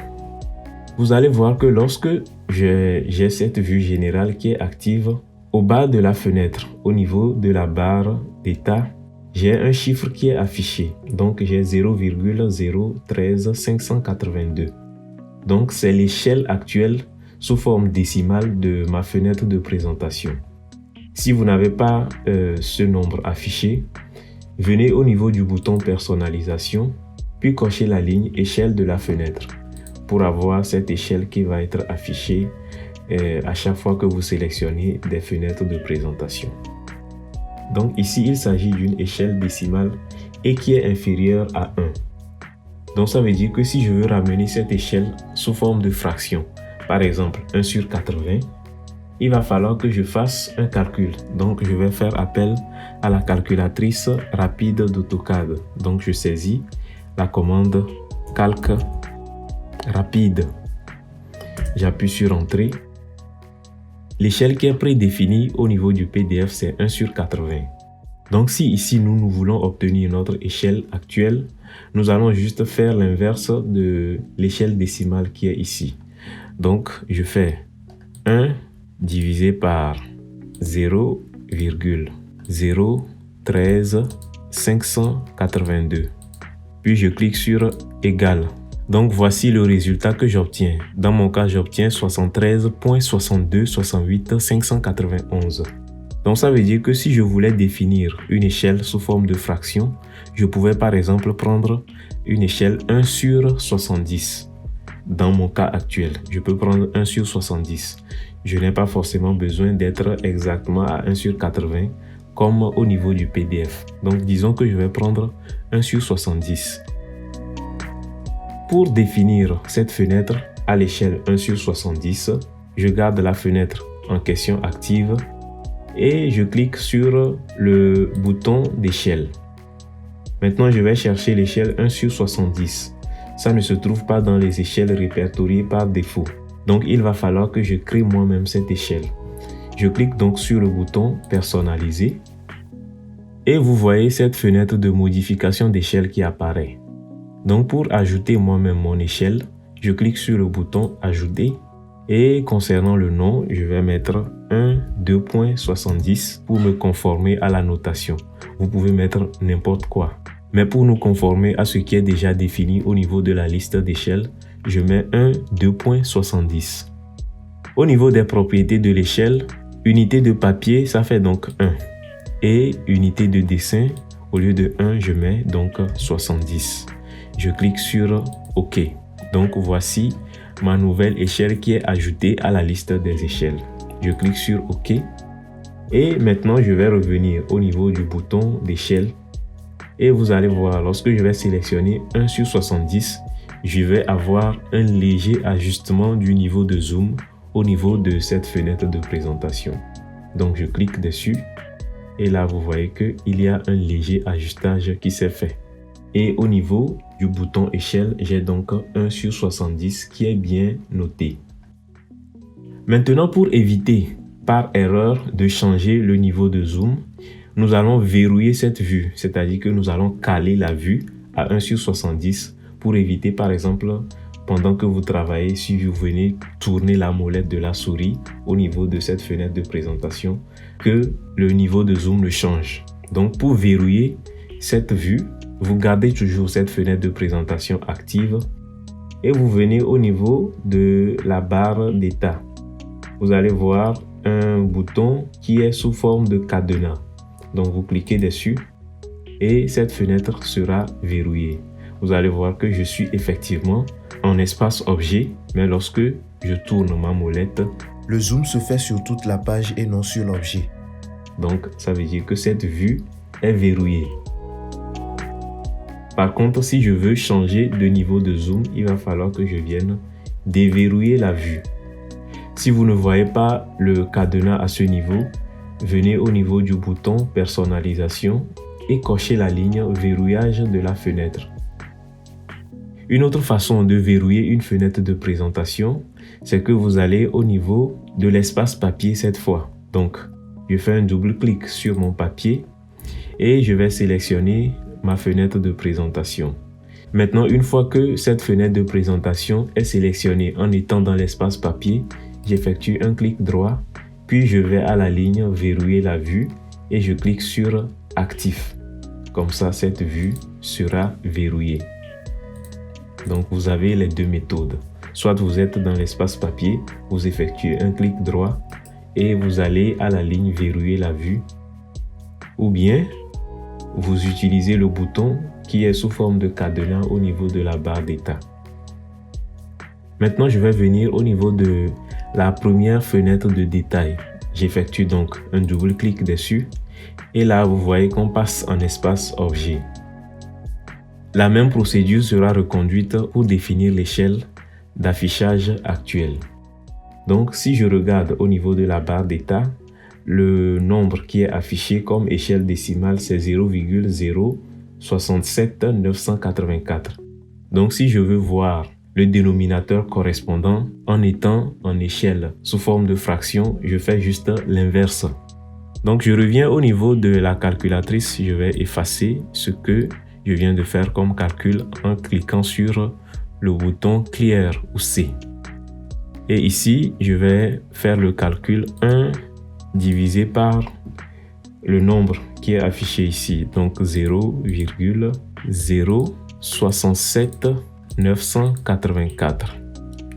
A: Vous allez voir que lorsque j'ai cette vue générale qui est active, au bas de la fenêtre, au niveau de la barre d'état, j'ai un chiffre qui est affiché. Donc, j'ai 0,013582. Donc, c'est l'échelle actuelle sous forme décimale de ma fenêtre de présentation. Si vous n'avez pas ce nombre affiché, venez au niveau du bouton Personnalisation, puis cochez la ligne Échelle de la fenêtre pour avoir cette échelle qui va être affichée à chaque fois que vous sélectionnez des fenêtres de présentation. Donc ici, il s'agit d'une échelle décimale et qui est inférieure à 1. Donc ça veut dire que si je veux ramener cette échelle sous forme de fraction, par exemple 1/80, il va falloir que je fasse un calcul. Donc je vais faire appel à la calculatrice rapide d'AutoCAD. Donc je saisis la commande Calc rapide. J'appuie sur Entrée l'échelle qui est prédéfinie au niveau du PDF, c'est 1 sur 80. Donc si ici nous voulons obtenir notre échelle actuelle, nous allons juste faire l'inverse de l'échelle décimale qui est ici. Donc je fais 1 divisé par 0,013 582. Puis je clique sur égal. Donc voici le résultat que j'obtiens. Dans mon cas, j'obtiens 73.6268 591. Donc ça veut dire que si je voulais définir une échelle sous forme de fraction, je pouvais par exemple prendre une échelle 1 sur 70. Dans mon cas actuel, je peux prendre 1 sur 70. Je n'ai pas forcément besoin d'être exactement à 1 sur 80 comme au niveau du PDF. Donc disons que je vais prendre 1 sur 70. Pour définir cette fenêtre à l'échelle 1 sur 70, je garde la fenêtre en question active et je clique sur le bouton d'échelle. Maintenant, je vais chercher l'échelle 1 sur 70. Ça ne se trouve pas dans les échelles répertoriées par défaut. Donc, il va falloir que je crée moi-même cette échelle. Je clique donc sur le bouton personnaliser et vous voyez cette fenêtre de modification d'échelle qui apparaît. Donc pour ajouter moi-même mon échelle, je clique sur le bouton ajouter et concernant le nom, je vais mettre 1.2.70 pour me conformer à la notation. Vous pouvez mettre n'importe quoi. Mais pour nous conformer à ce qui est déjà défini au niveau de la liste d'échelles, je mets 1.2.70. Au niveau des propriétés de l'échelle, unité de papier, ça fait donc 1. Et unité de dessin, au lieu de 1, je mets donc 70. Je clique sur OK. Donc voici ma nouvelle échelle qui est ajoutée à la liste des échelles. Je clique sur OK. Et maintenant, je vais revenir au niveau du bouton d'échelle. Et vous allez voir, lorsque je vais sélectionner 1 sur 70, je vais avoir un léger ajustement du niveau de zoom au niveau de cette fenêtre de présentation. Donc je clique dessus. Et là, vous voyez qu'il y a un léger ajustage qui s'est fait. Et au niveau du bouton échelle, j'ai donc 1 sur 70 qui est bien noté. Maintenant, pour éviter par erreur de changer le niveau de zoom, nous allons verrouiller cette vue, c'est-à-dire que nous allons caler la vue à 1 sur 70 pour éviter par exemple, pendant que vous travaillez, si vous venez tourner la molette de la souris au niveau de cette fenêtre de présentation, que le niveau de zoom ne change. Donc pour verrouiller cette vue, vous gardez toujours cette fenêtre de présentation active et vous venez au niveau de la barre d'état. Vous allez voir un bouton qui est sous forme de cadenas. Donc vous cliquez dessus et cette fenêtre sera verrouillée. Vous allez voir que je suis effectivement en espace objet, mais lorsque je tourne ma molette,
B: le zoom se fait sur toute la page et non sur l'objet.
A: Donc ça veut dire que cette vue est verrouillée. Par contre, si je veux changer de niveau de zoom, il va falloir que je vienne déverrouiller la vue. Si vous ne voyez pas le cadenas à ce niveau, venez au niveau du bouton personnalisation et cochez la ligne verrouillage de la fenêtre. Une autre façon de verrouiller une fenêtre de présentation, c'est que vous allez au niveau de l'espace papier cette fois. Donc, je fais un double clic sur mon papier et je vais sélectionner ma fenêtre de présentation. Maintenant, une fois que cette fenêtre de présentation est sélectionnée en étant dans l'espace papier, j'effectue un clic droit, puis je vais à la ligne verrouiller la vue et je clique sur actif. Comme ça, cette vue sera verrouillée. Donc, vous avez les deux méthodes. Soit vous êtes dans l'espace papier, vous effectuez un clic droit et vous allez à la ligne verrouiller la vue. Ou bien, vous utilisez le bouton qui est sous forme de cadenas au niveau de la barre d'état. Maintenant, je vais venir au niveau de la première fenêtre de détail. J'effectue donc un double clic dessus et là, vous voyez qu'on passe en espace objet. La même procédure sera reconduite pour définir l'échelle d'affichage actuelle. Donc, si je regarde au niveau de la barre d'état, le nombre qui est affiché comme échelle décimale, c'est 0,067984. Donc, si je veux voir le dénominateur correspondant en étant en échelle. Sous forme de fraction, je fais juste l'inverse. Donc je reviens au niveau de la calculatrice, je vais effacer ce que je viens de faire comme calcul en cliquant sur le bouton Clear ou C. Et ici, je vais faire le calcul 1 divisé par le nombre qui est affiché ici. Donc 0,067 984.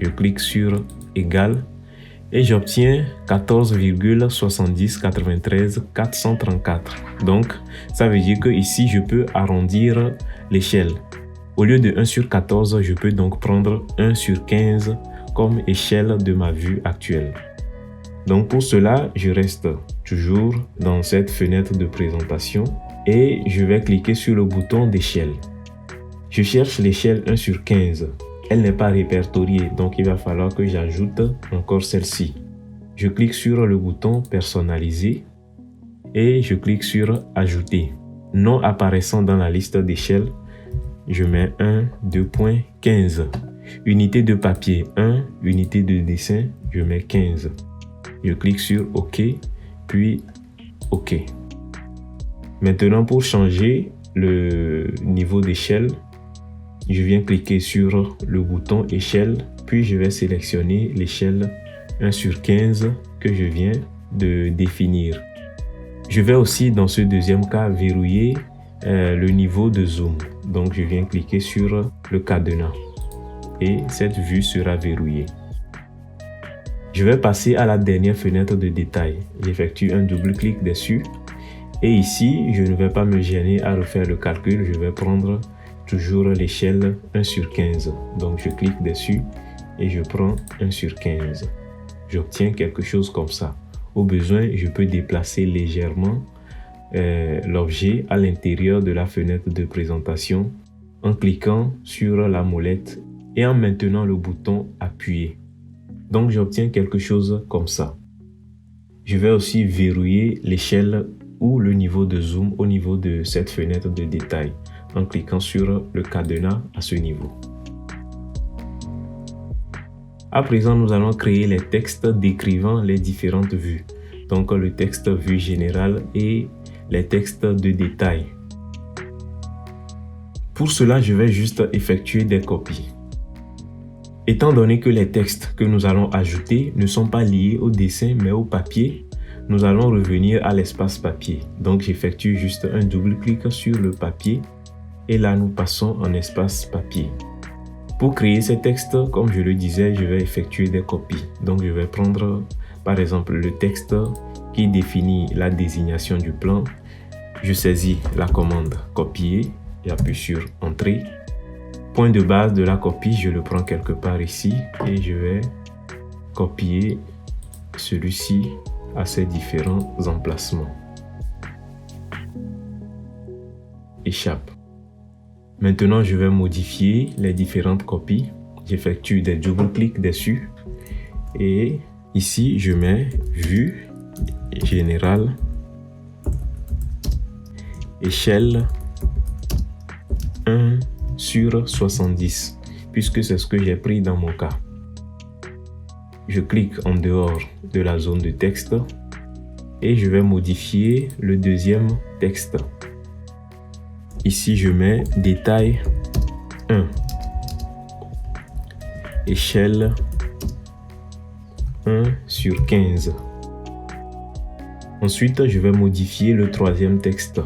A: Je clique sur égal et j'obtiens 14,7093 434. Donc, ça veut dire que ici, je peux arrondir l'échelle. Au lieu de 1 sur 14, je peux donc prendre 1 sur 15 comme échelle de ma vue actuelle. Donc pour cela, je reste toujours dans cette fenêtre de présentation et je vais cliquer sur le bouton d'échelle. Je cherche l'échelle 1 sur 15. Elle n'est pas répertoriée, donc il va falloir que j'ajoute encore celle-ci. Je clique sur le bouton personnaliser et je clique sur ajouter. Non apparaissant dans la liste d'échelles, je mets 1, 2.15. Unité de papier 1, unité de dessin, je mets 15. Je clique sur OK, puis OK. Maintenant, pour changer le niveau d'échelle, je viens cliquer sur le bouton échelle, puis je vais sélectionner l'échelle 1 sur 15 que je viens de définir. Je vais aussi, dans ce deuxième cas, verrouiller le niveau de zoom. Donc, je viens cliquer sur le cadenas et cette vue sera verrouillée. Je vais passer à la dernière fenêtre de détail. J'effectue un double clic dessus et ici, je ne vais pas me gêner à refaire le calcul. Je vais prendre toujours l'échelle 1 sur 15. Donc, je clique dessus et je prends 1 sur 15. J'obtiens quelque chose comme ça. Au besoin, je peux déplacer légèrement l'objet à l'intérieur de la fenêtre de présentation en cliquant sur la molette et en maintenant le bouton appuyer. Donc j'obtiens quelque chose comme ça. Je vais aussi verrouiller l'échelle ou le niveau de zoom au niveau de cette fenêtre de détail en cliquant sur le cadenas à ce niveau. À présent, nous allons créer les textes décrivant les différentes vues. Donc le texte vue générale et les textes de détail. Pour cela, je vais juste effectuer des copies. Étant donné que les textes que nous allons ajouter ne sont pas liés au dessin mais au papier, nous allons revenir à l'espace papier. Donc j'effectue juste un double clic sur le papier et là nous passons en espace papier. Pour créer ces textes, comme je le disais, je vais effectuer des copies. Donc je vais prendre par exemple le texte qui définit la désignation du plan. Je saisis la commande copier, j'appuie sur entrée. Point de base de la copie, je le prends quelque part ici et je vais copier celui-ci à ses différents emplacements. Échappe. Maintenant, je vais modifier les différentes copies. J'effectue des double-clics dessus et ici, je mets vue générale, échelle 1 sur 70, puisque c'est ce que j'ai pris dans mon cas. Je clique en dehors de la zone de texte et je vais modifier le deuxième texte. Ici, je mets détail 1, échelle 1 sur 15. Ensuite, je vais modifier le troisième texte.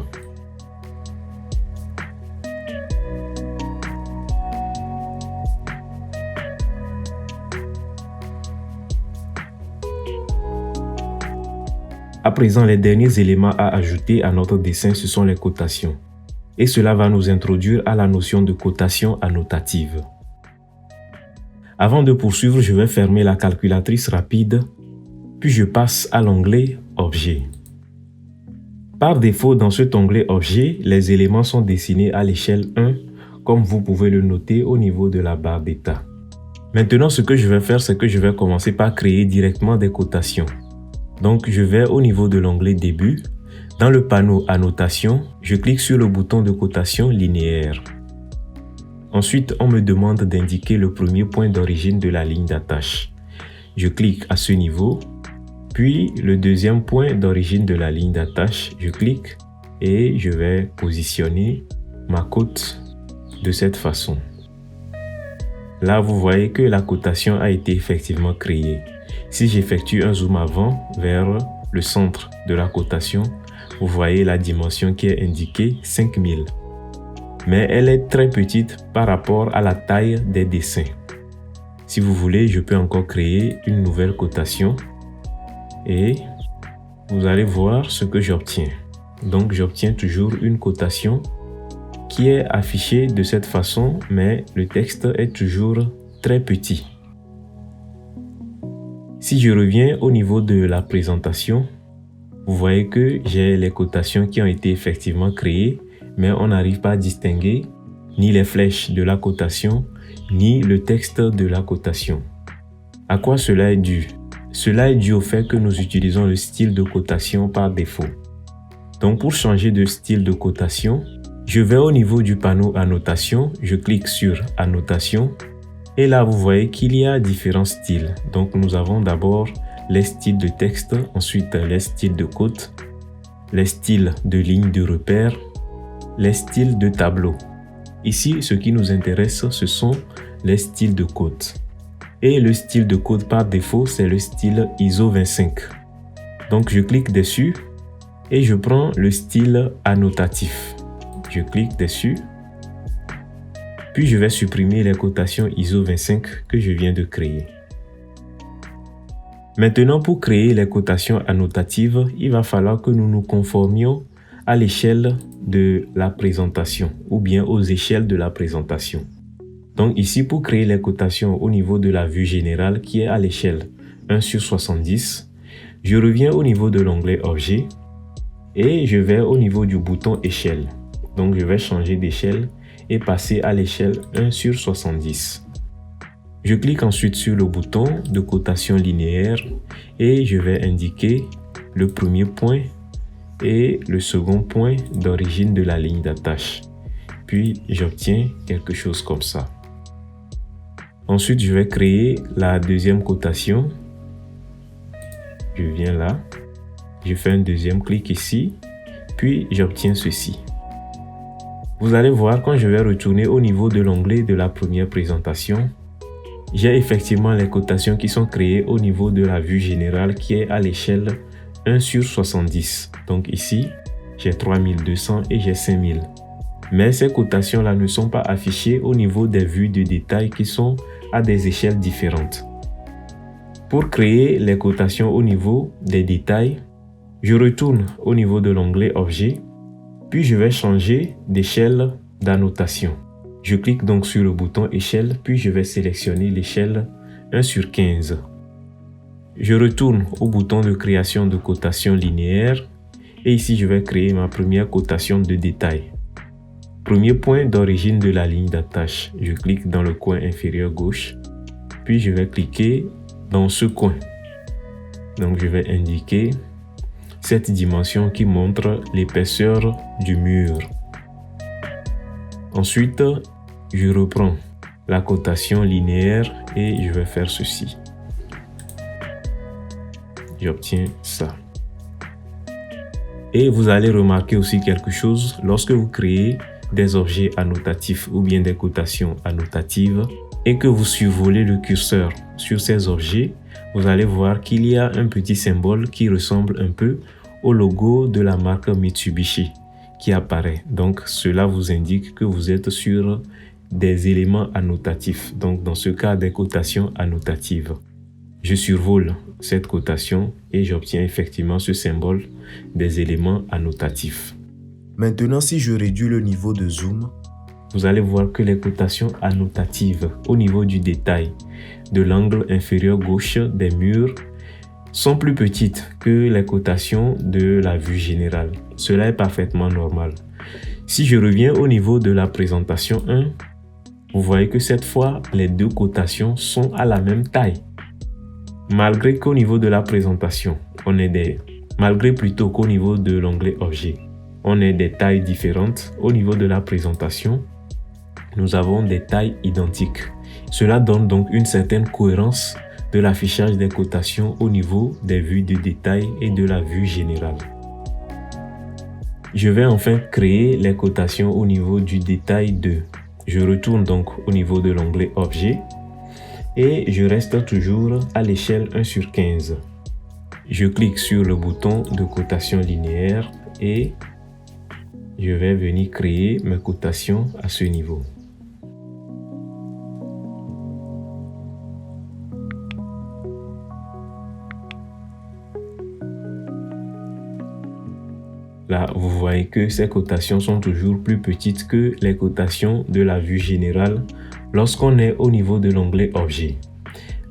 A: À présent, les derniers éléments à ajouter à notre dessin, ce sont les cotations. Et cela va nous introduire à la notion de cotation annotative. Avant de poursuivre, je vais fermer la calculatrice rapide, puis je passe à l'onglet Objet. Par défaut, dans cet onglet Objet, les éléments sont dessinés à l'échelle 1, comme vous pouvez le noter au niveau de la barre d'état. Maintenant, ce que je vais faire, c'est que je vais commencer par créer directement des cotations. Donc, je vais au niveau de l'onglet Début. Dans le panneau Annotation, je clique sur le bouton de cotation linéaire. Ensuite, on me demande d'indiquer le premier point d'origine de la ligne d'attache. Je clique à ce niveau, puis le deuxième point d'origine de la ligne d'attache, je clique et je vais positionner ma cote de cette façon. Là, vous voyez que la cotation a été effectivement créée. Si j'effectue un zoom avant vers le centre de la cotation, vous voyez la dimension qui est indiquée 5000. Mais elle est très petite par rapport à la taille des dessins. Si vous voulez, je peux encore créer une nouvelle cotation et vous allez voir ce que j'obtiens. Donc, j'obtiens toujours une cotation qui est affichée de cette façon, mais le texte est toujours très petit. Si je reviens au niveau de la présentation, vous voyez que j'ai les cotations qui ont été effectivement créées, mais on n'arrive pas à distinguer ni les flèches de la cotation, ni le texte de la cotation. À quoi cela est dû? Cela est dû au fait que nous utilisons le style de cotation par défaut. Donc pour changer de style de cotation, je vais au niveau du panneau Annotation, je clique sur Annotation et là vous voyez qu'il y a différents styles. Donc nous avons d'abord les styles de texte, ensuite les styles de cote, les styles de ligne de repère, les styles de tableau. Ici, ce qui nous intéresse, ce sont les styles de cote. Et le style de cote par défaut, c'est le style ISO 25. Donc je clique dessus et je prends le style annotatif. Je clique dessus, puis je vais supprimer les cotations ISO 25 que je viens de créer. Maintenant, pour créer les cotations annotatives, il va falloir que nous nous conformions à l'échelle de la présentation ou bien aux échelles de la présentation. Donc ici, pour créer les cotations au niveau de la vue générale qui est à l'échelle 1/70, je reviens au niveau de l'onglet Objet et je vais au niveau du bouton Échelle. Donc je vais changer d'échelle et passer à l'échelle 1/70. Je clique ensuite sur le bouton de cotation linéaire et je vais indiquer le premier point et le second point d'origine de la ligne d'attache. Puis j'obtiens quelque chose comme ça. Ensuite, je vais créer la deuxième cotation. Je viens là, je fais un deuxième clic ici, puis j'obtiens ceci. Vous allez voir, quand je vais retourner au niveau de l'onglet de la première présentation, j'ai effectivement les cotations qui sont créées au niveau de la vue générale qui est à l'échelle 1/70. Donc ici, j'ai 3200 et j'ai 5000. Mais ces cotations-là ne sont pas affichées au niveau des vues de détail qui sont à des échelles différentes. Pour créer les cotations au niveau des détails, je retourne au niveau de l'onglet Objet, puis je vais changer d'échelle d'annotation. Je clique donc sur le bouton Échelle, puis je vais sélectionner l'échelle 1/15. Je retourne au bouton de création de cotation linéaire et ici je vais créer ma première cotation de détail. Premier point d'origine de la ligne d'attache. Je clique dans le coin inférieur gauche, puis je vais cliquer dans ce coin. Donc je vais indiquer cette dimension qui montre l'épaisseur du mur. Ensuite, je reprends la cotation linéaire et je vais faire ceci. J'obtiens ça. Et vous allez remarquer aussi quelque chose lorsque vous créez des objets annotatifs ou bien des cotations annotatives et que vous survolez le curseur sur ces objets, vous allez voir qu'il y a un petit symbole qui ressemble un peu au logo de la marque Mitsubishi qui apparaît. Donc cela vous indique que vous êtes sur des éléments annotatifs, donc dans ce cas des cotations annotatives. Je survole cette cotation et j'obtiens effectivement ce symbole des éléments annotatifs.
B: Maintenant, si je réduis le niveau de zoom,
A: vous allez voir que les cotations annotatives au niveau du détail de l'angle inférieur gauche des murs sont plus petites que les cotations de la vue générale. Cela est parfaitement normal. Si je reviens au niveau de la présentation 1, vous voyez que cette fois, les deux cotations sont à la même taille. Malgré qu'au niveau de la présentation, malgré plutôt qu'au niveau de l'onglet Objet, on ait des tailles différentes au niveau de la présentation. nous avons des tailles identiques. Cela donne donc une certaine cohérence de l'affichage des cotations au niveau des vues de détail et de la vue générale. Je vais enfin créer les cotations au niveau du détail 2. Je retourne donc au niveau de l'onglet Objet et je reste toujours à l'échelle 1/15. Je clique sur le bouton de cotation linéaire et je vais venir créer mes cotations à ce niveau. Là, vous voyez que ces cotations sont toujours plus petites que les cotations de la vue générale lorsqu'on est au niveau de l'onglet Objet.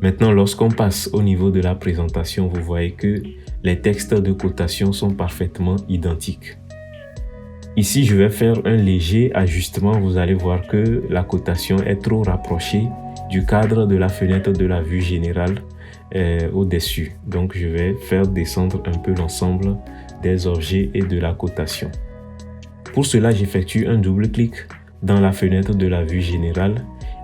A: Maintenant, lorsqu'on passe au niveau de la présentation, vous voyez que les textes de cotation sont parfaitement identiques. Ici, je vais faire un léger ajustement. Vous allez voir que la cotation est trop rapprochée du cadre de la fenêtre de la vue générale au-dessus. Donc, je vais faire descendre un peu l'ensemble des objets et de la cotation. Pour cela, j'effectue un double-clic dans la fenêtre de la vue générale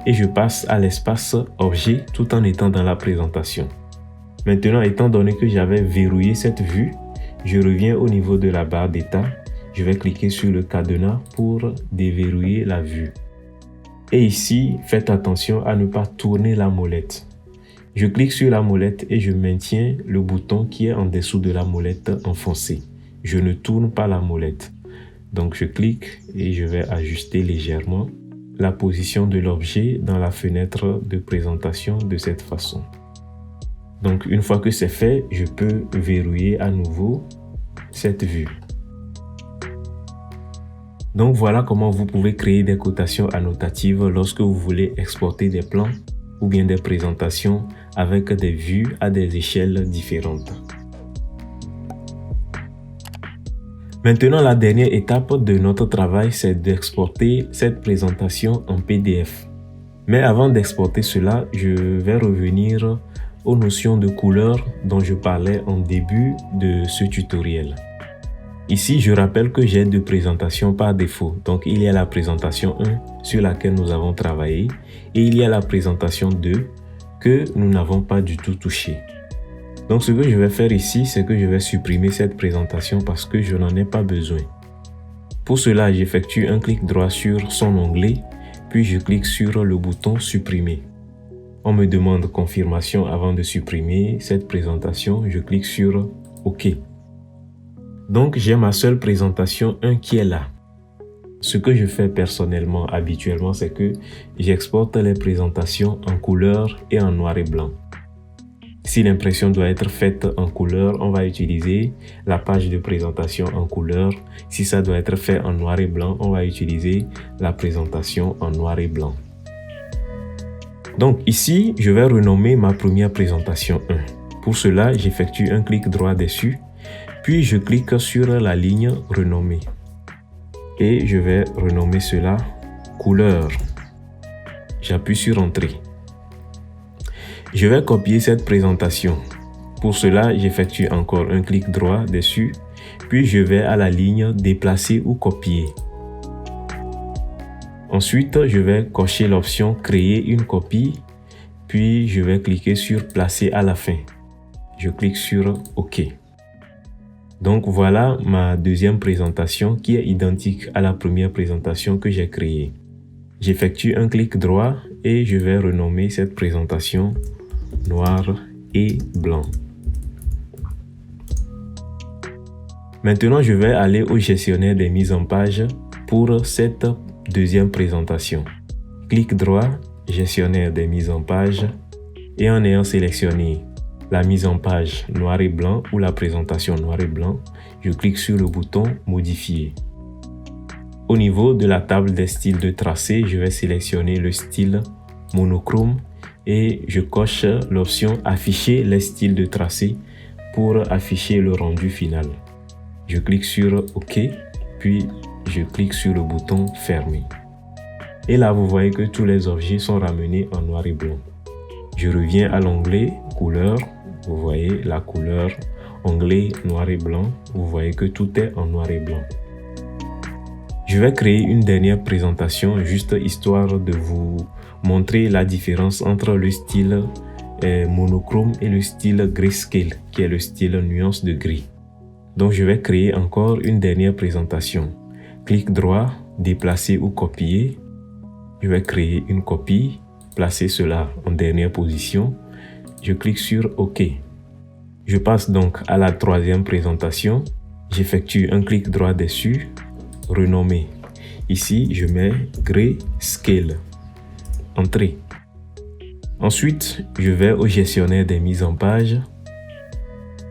A: et je passe à l'espace objet tout en étant dans la présentation. Maintenant, étant donné que j'avais verrouillé cette vue, je reviens au niveau de la barre d'état. Je vais cliquer sur le cadenas pour déverrouiller la vue. Et ici, faites attention à ne pas tourner la molette. Je clique sur la molette et je maintiens le bouton qui est en dessous de la molette enfoncé. Je ne tourne pas la molette. Donc je clique et je vais ajuster légèrement la position de l'objet dans la fenêtre de présentation de cette façon. Donc une fois que c'est fait, je peux verrouiller à nouveau cette vue. Donc voilà comment vous pouvez créer des cotations annotatives lorsque vous voulez exporter des plans ou bien des présentations avec des vues à des échelles différentes. Maintenant, la dernière étape de notre travail, c'est d'exporter cette présentation en PDF. Mais avant d'exporter cela, je vais revenir aux notions de couleur dont je parlais en début de ce tutoriel. Ici, je rappelle que j'ai deux présentations par défaut. Donc, il y a la présentation 1 sur laquelle nous avons travaillé et il y a la présentation 2 que nous n'avons pas du tout touché. Donc, ce que je vais faire ici, c'est que je vais supprimer cette présentation parce que je n'en ai pas besoin. Pour cela, j'effectue un clic droit sur son onglet, puis je clique sur le bouton supprimer. On me demande confirmation avant de supprimer cette présentation. Je clique sur OK. Donc, j'ai ma seule présentation 1 qui est là. Ce que je fais personnellement, habituellement, c'est que j'exporte les présentations en couleur et en noir et blanc. Si l'impression doit être faite en couleur, on va utiliser la page de présentation en couleur. Si ça doit être fait en noir et blanc, on va utiliser la présentation en noir et blanc. Donc ici, je vais renommer ma première présentation 1. Pour cela, j'effectue un clic droit dessus, puis je clique sur la ligne renommer. Et je vais renommer cela couleur. J'appuie sur Entrée. Je vais copier cette présentation. Pour cela, j'effectue encore un clic droit dessus, puis je vais à la ligne Déplacer ou copier. Ensuite, je vais cocher l'option Créer une copie, puis je vais cliquer sur Placer à la fin. Je clique sur OK. Donc voilà ma deuxième présentation qui est identique à la première présentation que j'ai créée. J'effectue un clic droit et je vais renommer cette présentation noir et blanc. Maintenant, je vais aller au gestionnaire des mises en page pour cette deuxième présentation. Clic droit, gestionnaire des mises en page et en ayant sélectionné la mise en page noir et blanc ou la présentation noir et blanc, je clique sur le bouton modifier. Au niveau de la table des styles de tracé, je vais sélectionner le style monochrome et je coche l'option afficher les styles de tracé pour afficher le rendu final. Je clique sur OK, puis je clique sur le bouton fermer. Et là, vous voyez que tous les objets sont ramenés en noir et blanc. Je reviens à l'onglet couleur. Vous voyez la couleur, onglet noir et blanc. Vous voyez que tout est en noir et blanc. Je vais créer une dernière présentation juste histoire de vous montrer la différence entre le style monochrome et le style grayscale, qui est le style nuance de gris. Donc je vais créer encore une dernière présentation. Clic droit, déplacer ou copier. Je vais créer une copie, placer cela en dernière position. Je clique sur OK. Je passe donc à la troisième présentation. J'effectue un clic droit dessus, renommer. Ici, je mets Grayscale. Entrée. Ensuite, je vais au gestionnaire des mises en page.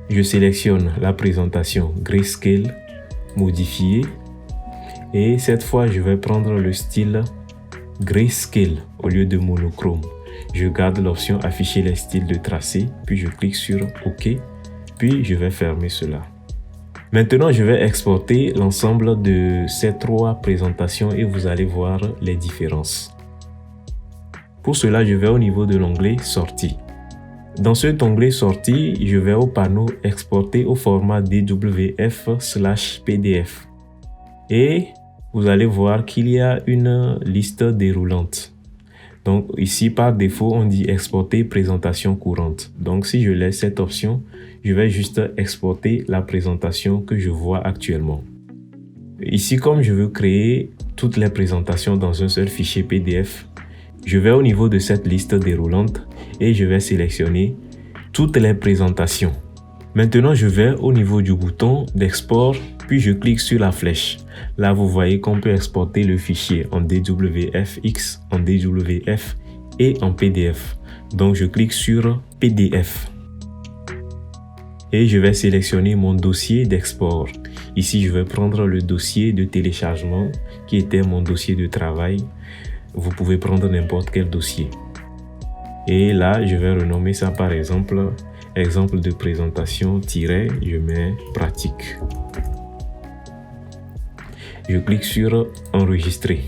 A: Je sélectionne la présentation Grayscale, modifier. Et cette fois, je vais prendre le style Grayscale au lieu de monochrome. Je garde l'option afficher les styles de tracé, puis je clique sur OK, puis je vais fermer cela. Maintenant, je vais exporter l'ensemble de ces trois présentations et vous allez voir les différences. Pour cela, je vais au niveau de l'onglet Sortie. Dans cet onglet Sortie, je vais au panneau Exporter au format DWF/PDF. Et vous allez voir qu'il y a une liste déroulante. Donc ici, par défaut, on dit exporter présentation courante. Donc si je laisse cette option, je vais juste exporter la présentation que je vois actuellement. Ici, comme je veux créer toutes les présentations dans un seul fichier PDF, je vais au niveau de cette liste déroulante et je vais sélectionner toutes les présentations. Maintenant, je vais au niveau du bouton d'export, puis je clique sur la flèche. Là, vous voyez qu'on peut exporter le fichier en DWFX, en DWF et en PDF. Donc, je clique sur PDF. Et je vais sélectionner mon dossier d'export. Ici, je vais prendre le dossier de téléchargement qui était mon dossier de travail. Vous pouvez prendre n'importe quel dossier. Et là, je vais renommer ça par exemple de présentation je mets pratique. Je clique sur enregistrer.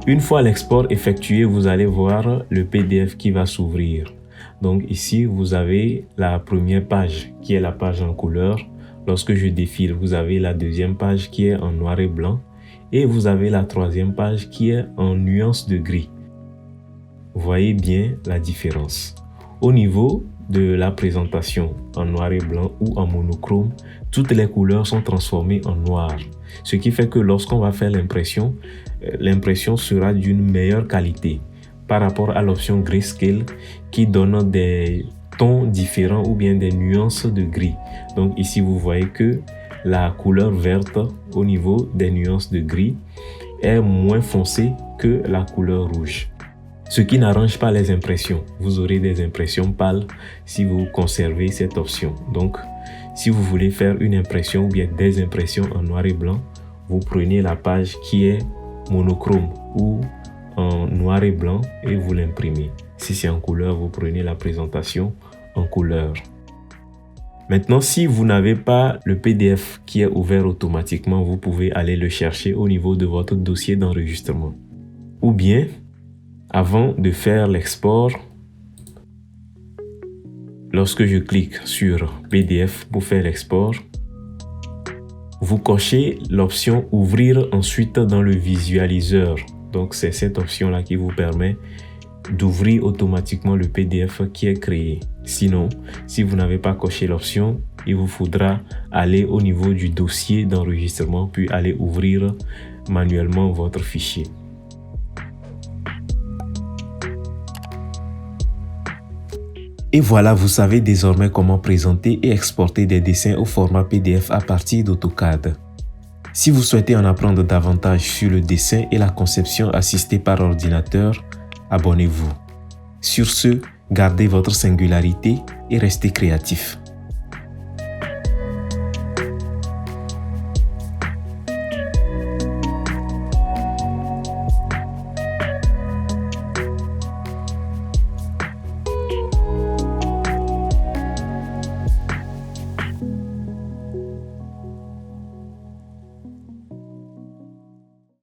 A: Une fois l'export effectué, vous allez voir le PDF qui va s'ouvrir. Donc ici, vous avez la première page qui est la page en couleur. Lorsque je défile, vous avez la deuxième page qui est en noir et blanc. Et vous avez la troisième page qui est en nuance de gris. Vous voyez bien la différence. Au niveau de la présentation en noir et blanc ou en monochrome, toutes les couleurs sont transformées en noir. Ce qui fait que lorsqu'on va faire l'impression, l'impression sera d'une meilleure qualité par rapport à l'option Grayscale qui donne des tons différents ou bien des nuances de gris. Donc ici, vous voyez que la couleur verte au niveau des nuances de gris est moins foncée que la couleur rouge. Ce qui n'arrange pas les impressions. Vous aurez des impressions pâles si vous conservez cette option. Donc, si vous voulez faire une impression ou bien des impressions en noir et blanc, vous prenez la page qui est monochrome ou en noir et blanc et vous l'imprimez. Si c'est en couleur, vous prenez la présentation en couleur. Maintenant, si vous n'avez pas le PDF qui est ouvert automatiquement, vous pouvez aller le chercher au niveau de votre dossier d'enregistrement. Ou bien, avant de faire l'export, lorsque je clique sur PDF pour faire l'export, vous cochez l'option Ouvrir ensuite dans le visualiseur. Donc, c'est cette option-là qui vous permet d'ouvrir automatiquement le PDF qui est créé. Sinon, si vous n'avez pas coché l'option, il vous faudra aller au niveau du dossier d'enregistrement puis aller ouvrir manuellement votre fichier. Et voilà, vous savez désormais comment présenter et exporter des dessins au format PDF à partir d'AutoCAD. Si vous souhaitez en apprendre davantage sur le dessin et la conception assistée par ordinateur, abonnez-vous. Sur ce, gardez votre singularité et restez créatif.